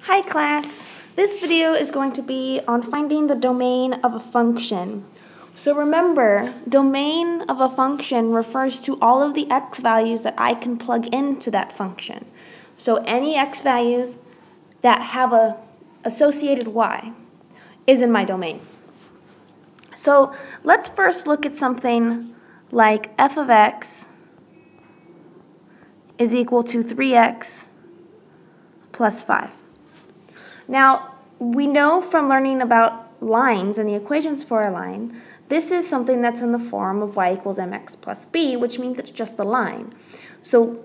Hi class, this video is going to be on finding the domain of a function. So remember, domain of a function refers to all of the x values that I can plug into that function. So any x values that have a associated y is in my domain. So let's first look at something like f of x is equal to 3x plus 5. Now, we know from learning about lines and the equations for a line, this is something that's in the form of y equals mx plus b, which means it's just a line. So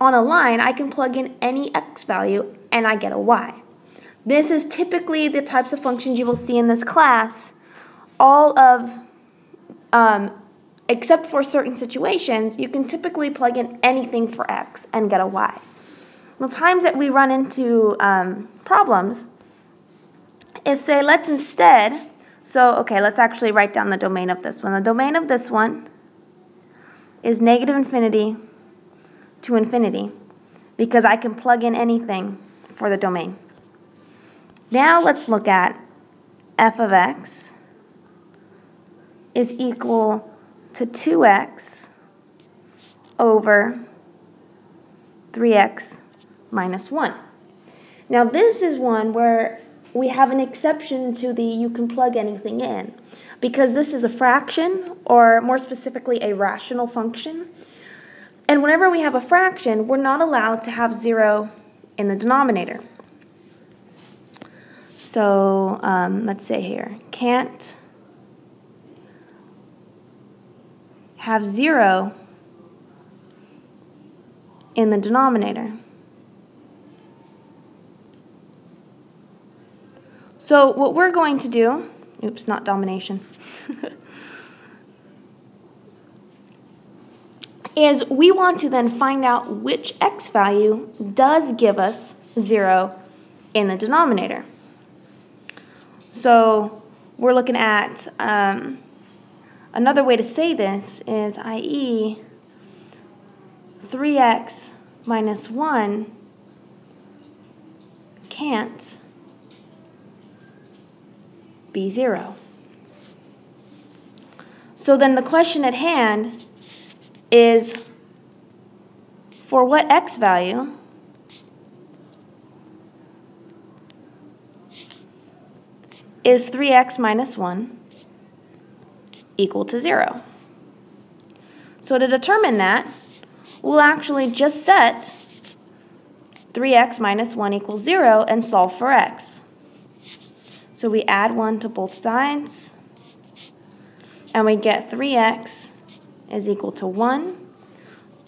on a line, I can plug in any x value and I get a y. This is typically the types of functions you will see in this class. Except for certain situations, you can typically plug in anything for x and get a y. The times that we run into problems is say, let's actually write down the domain of this one. The domain of this one is negative infinity to infinity because I can plug in anything for the domain. Now let's look at f of x is equal to 2x over 3x minus 1. Now this is one where we have an exception to the you can plug anything in because this is a fraction, or more specifically a rational function. And whenever we have a fraction, we're not allowed to have 0 in the denominator. So let's say here, can't have 0 in the denominator. So what we're going to do, oops, not domination, is we want to then find out which x value does give us 0 in the denominator. So we're looking at another way to say this is i.e. 3x minus 1 can't be 0. So then the question at hand is, for what x value is 3x minus 1 equal to 0? So to determine that, we'll actually just set 3x minus 1 equals 0 and solve for x. So we add 1 to both sides, and we get 3x is equal to 1.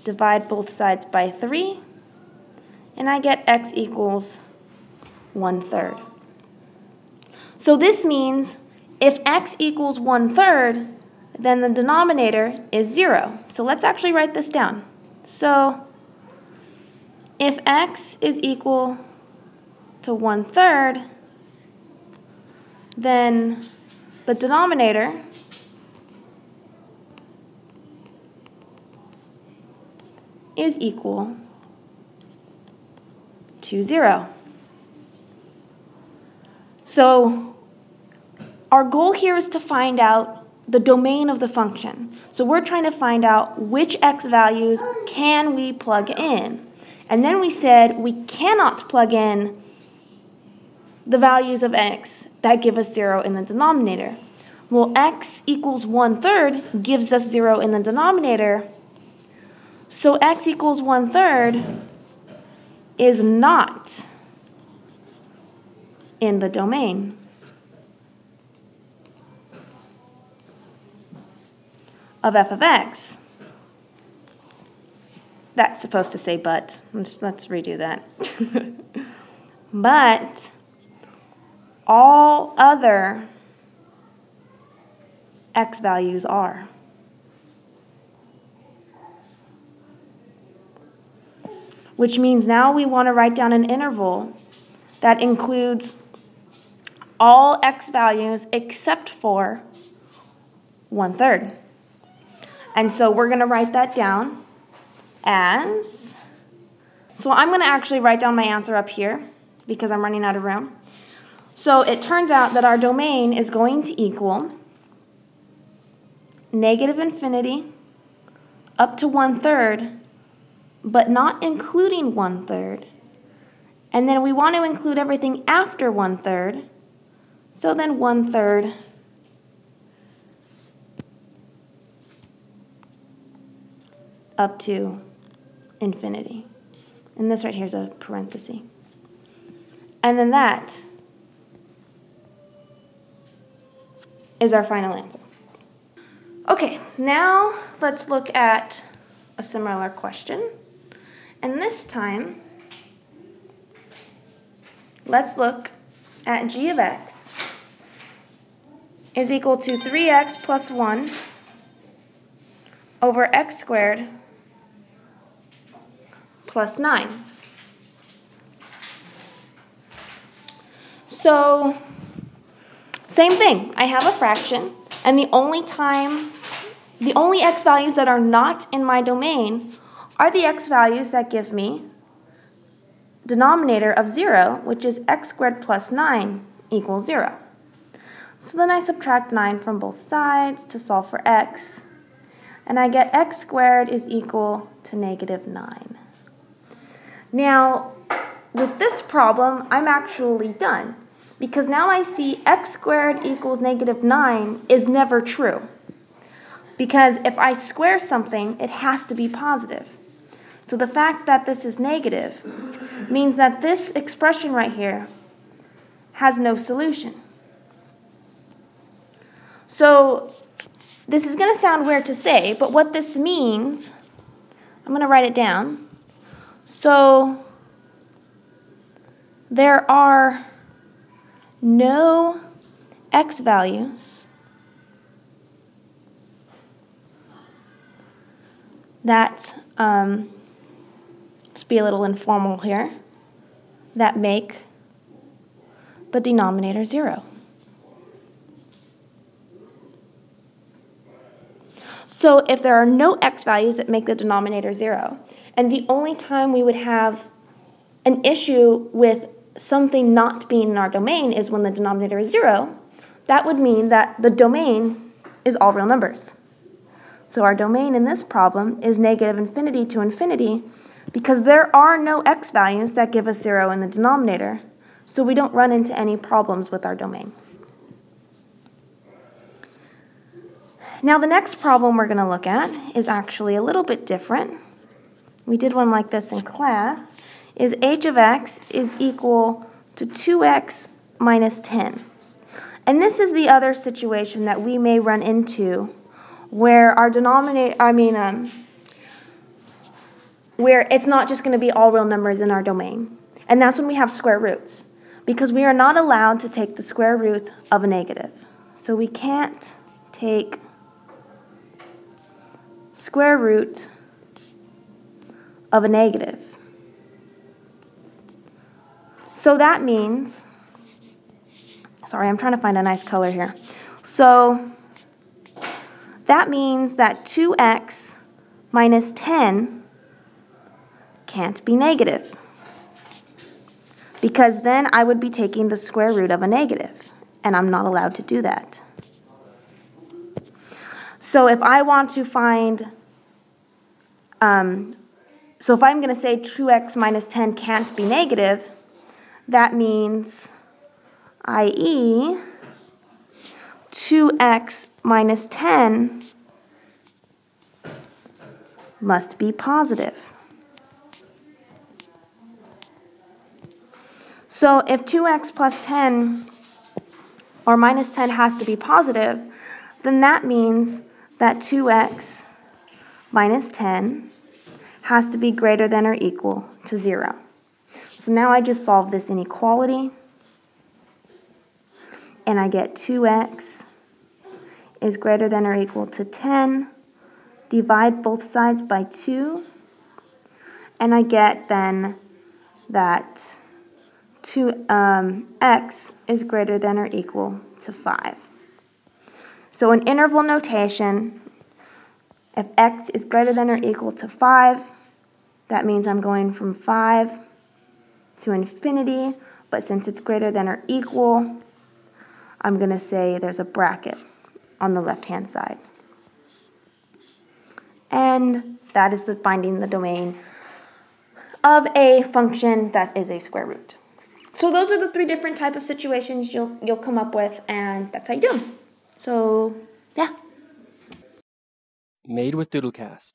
Divide both sides by 3, and I get x equals 1/3. So this means if x equals 1/3, then the denominator is 0. So let's actually write this down. So if x is equal to 1/3, then the denominator is equal to 0. So our goal here is to find out the domain of the function. So we're trying to find out which x values can we plug in. And then we said we cannot plug in the values of x that give us 0 in the denominator. Well, x equals 1/3 gives us 0 in the denominator. So x equals 1/3 is not in the domain of f of x. That's supposed to say but. Let's redo that. But all other x values are. Which means now we want to write down an interval that includes all x values except for 1/3. And so we're going to write that down as, so I'm going to actually write down my answer up here. because I'm running out of room. So it turns out that our domain is going to equal negative infinity up to 1/3, but not including 1/3. And then we want to include everything after 1/3. So then 1/3 up to infinity. And this right here is a parenthesis. And then that is our final answer. Okay, now let's look at a similar question. And this time, let's look at g of x is equal to 3x plus 1 over x squared plus 9. So, same thing. I have a fraction, and the only x values that are not in my domain are the x values that give me denominator of 0, which is x squared plus 9 equals 0. So then I subtract 9 from both sides to solve for x, and I get x squared is equal to negative 9. Now, with this problem, I'm actually done, because now I see x squared equals negative 9 is never true. Because if I square something, it has to be positive. So the fact that this is negative means that this expression right here has no solution. So this is going to sound weird to say, but what this means, I'm going to write it down. So there are no x values that, let's be a little informal here, that make the denominator 0. So if there are no x values that make the denominator 0, and the only time we would have an issue with something not being in our domain is when the denominator is 0, that would mean that the domain is all real numbers. So our domain in this problem is negative infinity to infinity because there are no x values that give us 0 in the denominator, so we don't run into any problems with our domain. Now the next problem we're going to look at is actually a little bit different. We did one like this in class. Is h of x is equal to 2x minus 10. And this is the other situation that we may run into where our where it's not just going to be all real numbers in our domain. And that's when we have square roots, because we are not allowed to take the square root of a negative. So we can't take square root of a negative. So that means, sorry, I'm trying to find a nice color here. So that means that 2x minus 10 can't be negative, because then I would be taking the square root of a negative, and I'm not allowed to do that. So if I want to find, so if I'm going to say 2x minus 10 can't be negative, that means, i.e., 2x minus 10 must be positive. So if 2x plus 10 or minus 10 has to be positive, then that means that 2x minus 10 has to be greater than or equal to 0. So now I just solve this inequality, and I get 2x is greater than or equal to 10. Divide both sides by 2, and I get then that 2x is greater than or equal to 5. So in interval notation, if x is greater than or equal to 5, that means I'm going from 5 to infinity but since it's greater than or equal, I'm going to say there's a bracket on the left-hand side. And that is finding the domain of a function that is a square root. So those are the 3 different types of situations you'll come up with, and that's how you do them. So, yeah. Made with Doodlecast.